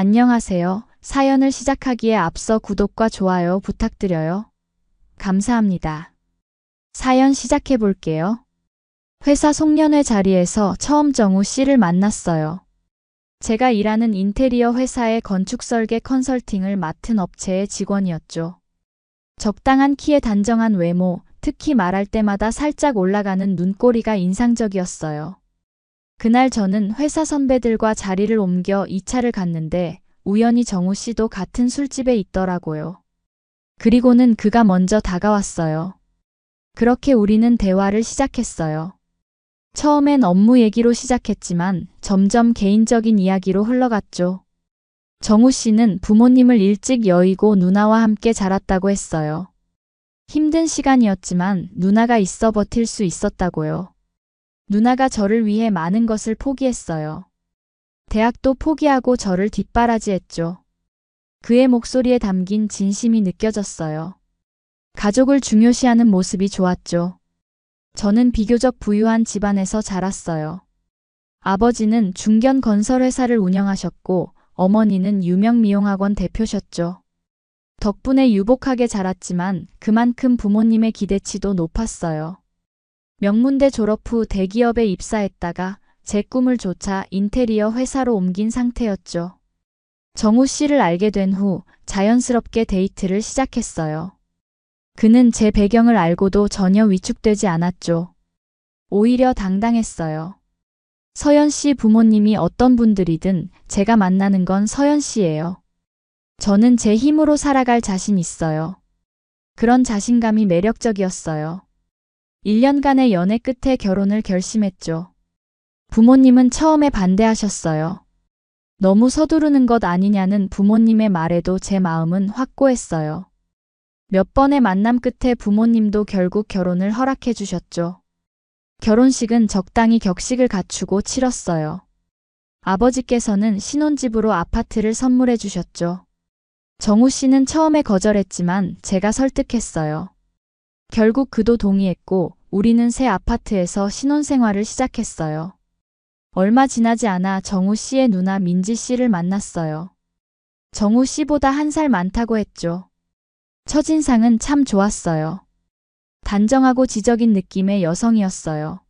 안녕하세요. 사연을 시작하기에 앞서 구독과 좋아요 부탁드려요. 감사합니다. 사연 시작해 볼게요. 회사 송년회 자리에서 처음 정우 씨를 만났어요. 제가 일하는 인테리어 회사의 건축 설계 컨설팅을 맡은 업체의 직원이었죠. 적당한 키에 단정한 외모, 특히 말할 때마다 살짝 올라가는 눈꼬리가 인상적이었어요. 그날 저는 회사 선배들과 자리를 옮겨 2차를 갔는데 우연히 정우 씨도 같은 술집에 있더라고요. 그리고는 그가 먼저 다가왔어요. 그렇게 우리는 대화를 시작했어요. 처음엔 업무 얘기로 시작했지만 점점 개인적인 이야기로 흘러갔죠. 정우 씨는 부모님을 일찍 여의고 누나와 함께 자랐다고 했어요. 힘든 시간이었지만 누나가 있어 버틸 수 있었다고요. 누나가 저를 위해 많은 것을 포기했어요. 대학도 포기하고 저를 뒷바라지했죠. 그의 목소리에 담긴 진심이 느껴졌어요. 가족을 중요시하는 모습이 좋았죠. 저는 비교적 부유한 집안에서 자랐어요. 아버지는 중견 건설회사를 운영하셨고 어머니는 유명 미용학원 대표셨죠. 덕분에 유복하게 자랐지만 그만큼 부모님의 기대치도 높았어요. 명문대 졸업 후 대기업에 입사했다가 제 꿈을 좇아 인테리어 회사로 옮긴 상태였죠. 정우 씨를 알게 된 후 자연스럽게 데이트를 시작했어요. 그는 제 배경을 알고도 전혀 위축되지 않았죠. 오히려 당당했어요. 서연 씨 부모님이 어떤 분들이든 제가 만나는 건 서연 씨예요. 저는 제 힘으로 살아갈 자신 있어요. 그런 자신감이 매력적이었어요. 1년간의 연애 끝에 결혼을 결심했죠. 부모님은 처음에 반대하셨어요. 너무 서두르는 것 아니냐는 부모님의 말에도 제 마음은 확고했어요. 몇 번의 만남 끝에 부모님도 결국 결혼을 허락해 주셨죠. 결혼식은 적당히 격식을 갖추고 치렀어요. 아버지께서는 신혼집으로 아파트를 선물해 주셨죠. 정우 씨는 처음에 거절했지만 제가 설득했어요. 결국 그도 동의했고 우리는 새 아파트에서 신혼생활을 시작했어요. 얼마 지나지 않아 정우 씨의 누나 민지 씨를 만났어요. 정우 씨보다 1살 많다고 했죠. 첫인상은 참 좋았어요. 단정하고 지적인 느낌의 여성이었어요.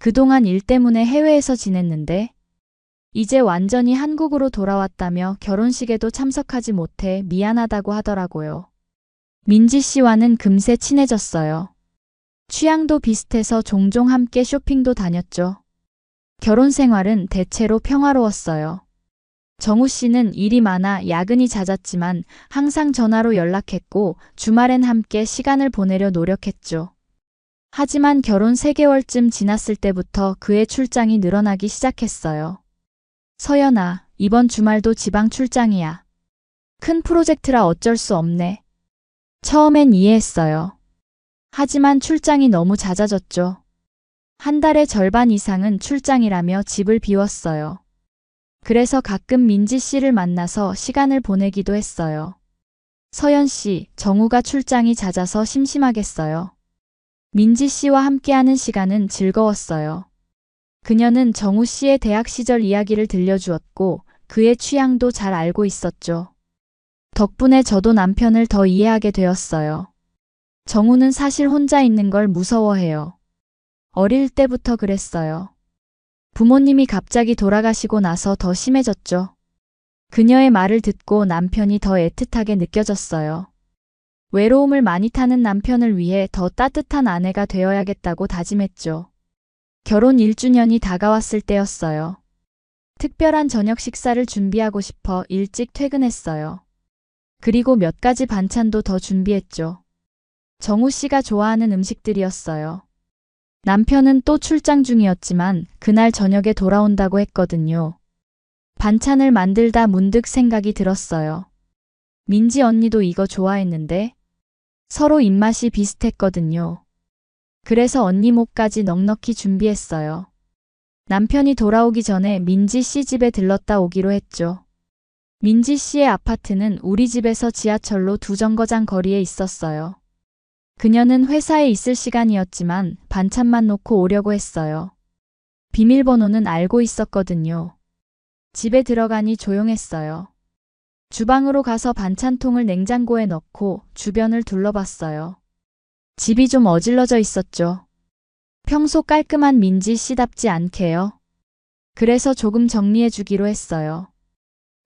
그동안 일 때문에 해외에서 지냈는데 이제 완전히 한국으로 돌아왔다며 결혼식에도 참석하지 못해 미안하다고 하더라고요. 민지 씨와는 금세 친해졌어요. 취향도 비슷해서 종종 함께 쇼핑도 다녔죠. 결혼 생활은 대체로 평화로웠어요. 정우 씨는 일이 많아 야근이 잦았지만 항상 전화로 연락했고 주말엔 함께 시간을 보내려 노력했죠. 하지만 결혼 3개월쯤 지났을 때부터 그의 출장이 늘어나기 시작했어요. 서연아, 이번 주말도 지방 출장이야. 큰 프로젝트라 어쩔 수 없네. 처음엔 이해했어요. 하지만 출장이 너무 잦아졌죠. 한 달의 절반 이상은 출장이라며 집을 비웠어요. 그래서 가끔 민지 씨를 만나서 시간을 보내기도 했어요. 서연 씨, 정우가 출장이 잦아서 심심하겠어요. 민지 씨와 함께하는 시간은 즐거웠어요. 그녀는 정우 씨의 대학 시절 이야기를 들려주었고 그의 취향도 잘 알고 있었죠. 덕분에 저도 남편을 더 이해하게 되었어요. 정우는 사실 혼자 있는 걸 무서워해요. 어릴 때부터 그랬어요. 부모님이 갑자기 돌아가시고 나서 더 심해졌죠. 그녀의 말을 듣고 남편이 더 애틋하게 느껴졌어요. 외로움을 많이 타는 남편을 위해 더 따뜻한 아내가 되어야겠다고 다짐했죠. 결혼 1주년이 다가왔을 때였어요. 특별한 저녁 식사를 준비하고 싶어 일찍 퇴근했어요. 그리고 몇 가지 반찬도 더 준비했죠. 정우 씨가 좋아하는 음식들이었어요. 남편은 또 출장 중이었지만 그날 저녁에 돌아온다고 했거든요. 반찬을 만들다 문득 생각이 들었어요. 민지 언니도 이거 좋아했는데 서로 입맛이 비슷했거든요. 그래서 언니 몫까지 넉넉히 준비했어요. 남편이 돌아오기 전에 민지 씨 집에 들렀다 오기로 했죠. 민지 씨의 아파트는 우리 집에서 지하철로 2정거장 거리에 있었어요. 그녀는 회사에 있을 시간이었지만 반찬만 놓고 오려고 했어요. 비밀번호는 알고 있었거든요. 집에 들어가니 조용했어요. 주방으로 가서 반찬통을 냉장고에 넣고 주변을 둘러봤어요. 집이 좀 어질러져 있었죠. 평소 깔끔한 민지 씨답지 않게요. 그래서 조금 정리해 주기로 했어요.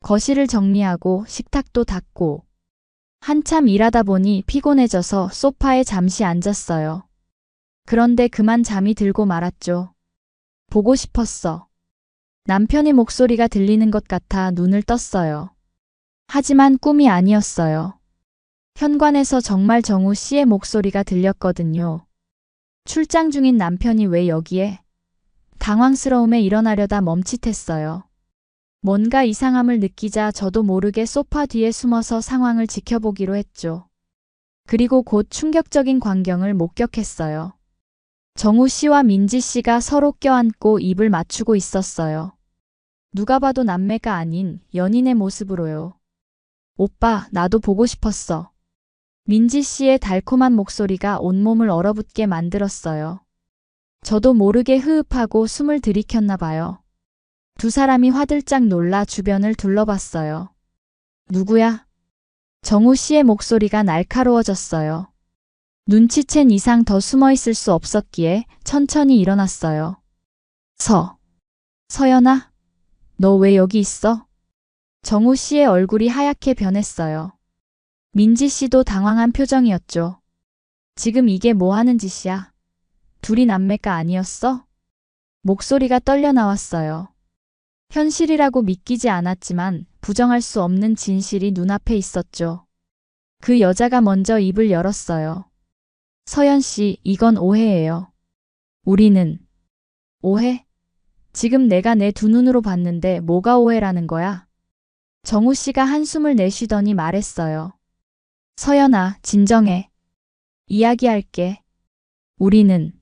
거실을 정리하고 식탁도 닦고 한참 일하다 보니 피곤해져서 소파에 잠시 앉았어요. 그런데 그만 잠이 들고 말았죠. 보고 싶었어. 남편의 목소리가 들리는 것 같아 눈을 떴어요. 하지만 꿈이 아니었어요. 현관에서 정말 정우 씨의 목소리가 들렸거든요. 출장 중인 남편이 왜 여기에? 당황스러움에 일어나려다 멈칫했어요. 뭔가 이상함을 느끼자 저도 모르게 소파 뒤에 숨어서 상황을 지켜보기로 했죠. 그리고 곧 충격적인 광경을 목격했어요. 정우 씨와 민지 씨가 서로 껴안고 입을 맞추고 있었어요. 누가 봐도 남매가 아닌 연인의 모습으로요. 오빠, 나도 보고 싶었어. 민지 씨의 달콤한 목소리가 온몸을 얼어붙게 만들었어요. 저도 모르게 흐흡하고 숨을 들이켰나 봐요. 두 사람이 화들짝 놀라 주변을 둘러봤어요. 누구야? 정우 씨의 목소리가 날카로워졌어요. 눈치챈 이상 더 숨어 있을 수 없었기에 천천히 일어났어요. 서연아? 너 왜 여기 있어? 정우 씨의 얼굴이 하얗게 변했어요. 민지 씨도 당황한 표정이었죠. 지금 이게 뭐 하는 짓이야? 둘이 남매가 아니었어? 목소리가 떨려 나왔어요. 현실이라고 믿기지 않았지만 부정할 수 없는 진실이 눈앞에 있었죠. 그 여자가 먼저 입을 열었어요. 서연 씨, 이건 오해예요. 우리는 오해? 지금 내가 내 두 눈으로 봤는데 뭐가 오해라는 거야? 정우 씨가 한숨을 내쉬더니 말했어요. 서연아, 진정해. 이야기할게. 우리는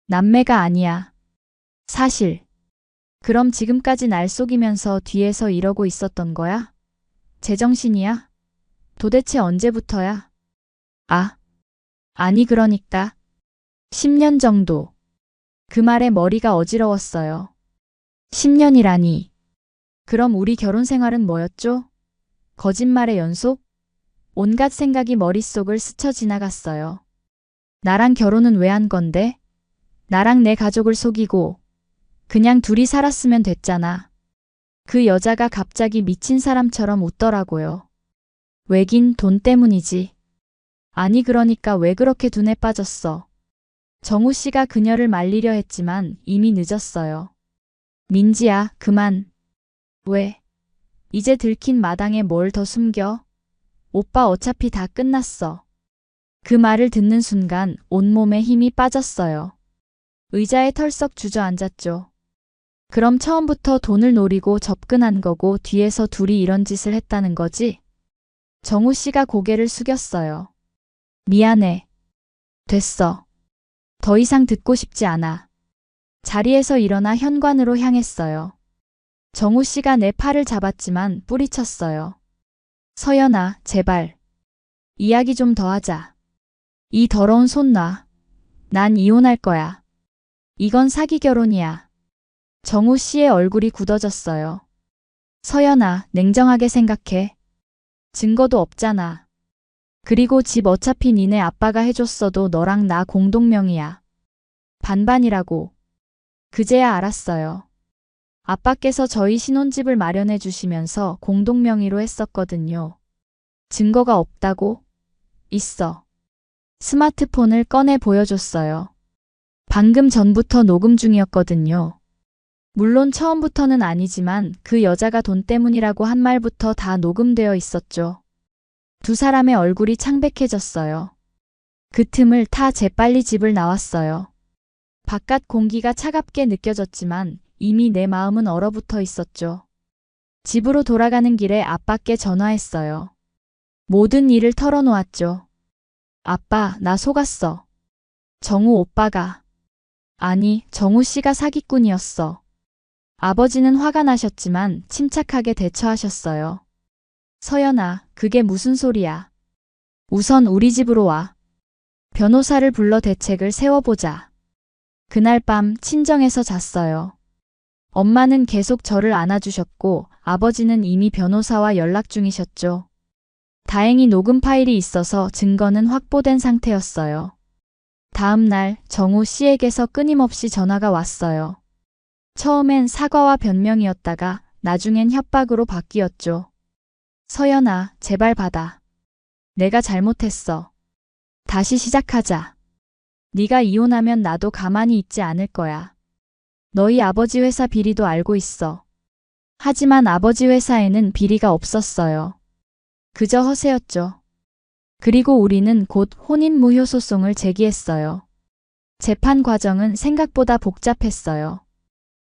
남매가 아니야. 사실. 그럼 지금까지 날 속이면서 뒤에서 이러고 있었던 거야? 제정신이야? 도대체 언제부터야? 아니 그러니까. 10년 정도. 그 말에 머리가 어지러웠어요. 10년이라니. 그럼 우리 결혼 생활은 뭐였죠? 거짓말의 연속? 온갖 생각이 머릿속을 스쳐 지나갔어요. 나랑 결혼은 왜 한 건데? 나랑 내 가족을 속이고 그냥 둘이 살았으면 됐잖아. 그 여자가 갑자기 미친 사람처럼 웃더라고요. 왜긴 돈 때문이지. 아니 그러니까 왜 그렇게 둔에 빠졌어? 정우 씨가 그녀를 말리려 했지만 이미 늦었어요. 민지야, 그만. 왜? 이제 들킨 마당에 뭘 더 숨겨? 오빠 어차피 다 끝났어. 그 말을 듣는 순간 온몸에 힘이 빠졌어요. 의자에 털썩 주저앉았죠. 그럼 처음부터 돈을 노리고 접근한 거고 뒤에서 둘이 이런 짓을 했다는 거지? 정우 씨가 고개를 숙였어요. 미안해. 됐어. 더 이상 듣고 싶지 않아. 자리에서 일어나 현관으로 향했어요. 정우 씨가 내 팔을 잡았지만 뿌리쳤어요. 서연아, 제발. 이야기 좀 더 하자. 이 더러운 손 놔. 난 이혼할 거야. 이건 사기 결혼이야. 정우 씨의 얼굴이 굳어졌어요. 서연아, 냉정하게 생각해. 증거도 없잖아. 그리고 집 어차피 니네 아빠가 해줬어도 너랑 나 공동명의야. 반반이라고. 그제야 알았어요. 아빠께서 저희 신혼집을 마련해 주시면서 공동명의로 했었거든요. 증거가 없다고? 있어. 스마트폰을 꺼내 보여줬어요. 방금 전부터 녹음 중이었거든요. 물론 처음부터는 아니지만 그 여자가 돈 때문이라고 한 말부터 다 녹음되어 있었죠. 두 사람의 얼굴이 창백해졌어요. 그 틈을 타 재빨리 집을 나왔어요. 바깥 공기가 차갑게 느껴졌지만 이미 내 마음은 얼어붙어 있었죠. 집으로 돌아가는 길에 아빠께 전화했어요. 모든 일을 털어놓았죠. 아빠, 나 속았어. 정우 오빠가. 아니, 정우 씨가 사기꾼이었어. 아버지는 화가 나셨지만 침착하게 대처하셨어요. 서연아, 그게 무슨 소리야. 우선 우리 집으로 와. 변호사를 불러 대책을 세워보자. 그날 밤 친정에서 잤어요. 엄마는 계속 저를 안아주셨고 아버지는 이미 변호사와 연락 중이셨죠. 다행히 녹음 파일이 있어서 증거는 확보된 상태였어요. 다음 날 정우 씨에게서 끊임없이 전화가 왔어요. 처음엔 사과와 변명이었다가 나중엔 협박으로 바뀌었죠. 서연아, 제발 받아. 내가 잘못했어. 다시 시작하자. 네가 이혼하면 나도 가만히 있지 않을 거야. 너희 아버지 회사 비리도 알고 있어. 하지만 아버지 회사에는 비리가 없었어요. 그저 허세였죠. 그리고 우리는 곧 혼인무효 소송을 제기했어요. 재판 과정은 생각보다 복잡했어요.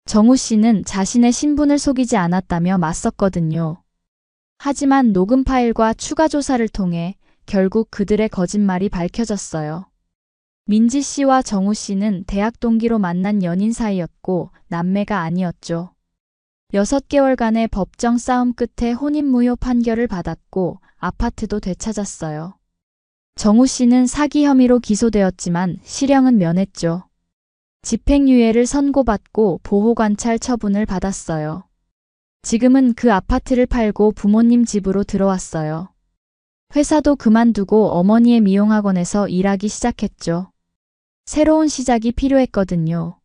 정우 씨는 자신의 신분을 속이지 않았다며 맞섰거든요. 하지만 녹음 파일과 추가 조사를 통해 결국 그들의 거짓말이 밝혀졌어요. 민지 씨와 정우 씨는 대학 동기로 만난 연인 사이였고 남매가 아니었죠. 6개월간의 법정 싸움 끝에 혼인무효 판결을 받았고 아파트도 되찾았어요. 정우 씨는 사기 혐의로 기소되었지만 실형은 면했죠. 집행유예를 선고받고 보호관찰 처분을 받았어요. 지금은 그 아파트를 팔고 부모님 집으로 들어왔어요. 회사도 그만두고 어머니의 미용학원에서 일하기 시작했죠. 새로운 시작이 필요했거든요.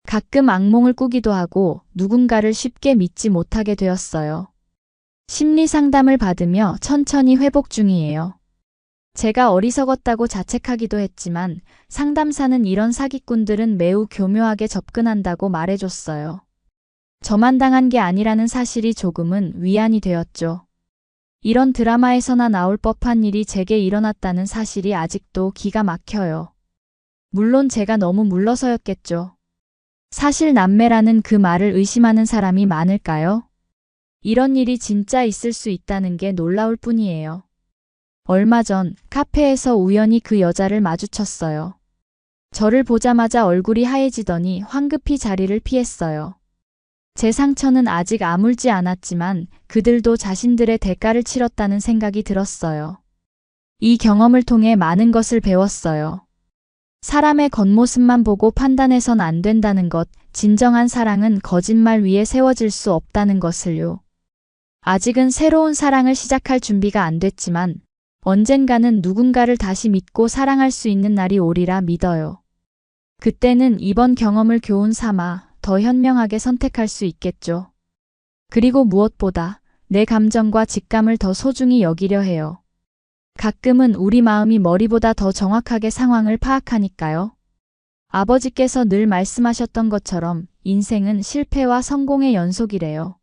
가끔 악몽을 꾸기도 하고 누군가를 쉽게 믿지 못하게 되었어요. 심리 상담을 받으며 천천히 회복 중이에요. 제가 어리석었다고 자책하기도 했지만 상담사는 이런 사기꾼들은 매우 교묘하게 접근한다고 말해줬어요. 저만 당한 게 아니라는 사실이 조금은 위안이 되었죠. 이런 드라마에서나 나올 법한 일이 제게 일어났다는 사실이 아직도 기가 막혀요. 물론 제가 너무 물러서였겠죠. 사실 남매라는 그 말을 의심하는 사람이 많을까요? 이런 일이 진짜 있을 수 있다는 게 놀라울 뿐이에요. 얼마 전 카페에서 우연히 그 여자를 마주쳤어요. 저를 보자마자 얼굴이 하얘지더니 황급히 자리를 피했어요. 제 상처는 아직 아물지 않았지만 그들도 자신들의 대가를 치렀다는 생각이 들었어요. 이 경험을 통해 많은 것을 배웠어요. 사람의 겉모습만 보고 판단해선 안 된다는 것, 진정한 사랑은 거짓말 위에 세워질 수 없다는 것을요. 아직은 새로운 사랑을 시작할 준비가 안 됐지만 언젠가는 누군가를 다시 믿고 사랑할 수 있는 날이 오리라 믿어요. 그때는 이번 경험을 교훈 삼아 더 현명하게 선택할 수 있겠죠. 그리고 무엇보다 내 감정과 직감을 더 소중히 여기려 해요. 가끔은 우리 마음이 머리보다 더 정확하게 상황을 파악하니까요. 아버지께서 늘 말씀하셨던 것처럼 인생은 실패와 성공의 연속이래요.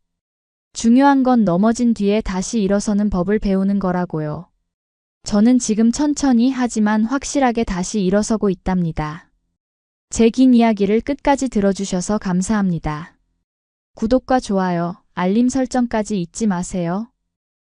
중요한 건 넘어진 뒤에 다시 일어서는 법을 배우는 거라고요. 저는 지금 천천히 하지만 확실하게 다시 일어서고 있답니다. 제 긴 이야기를 끝까지 들어주셔서 감사합니다. 구독과 좋아요, 알림 설정까지 잊지 마세요.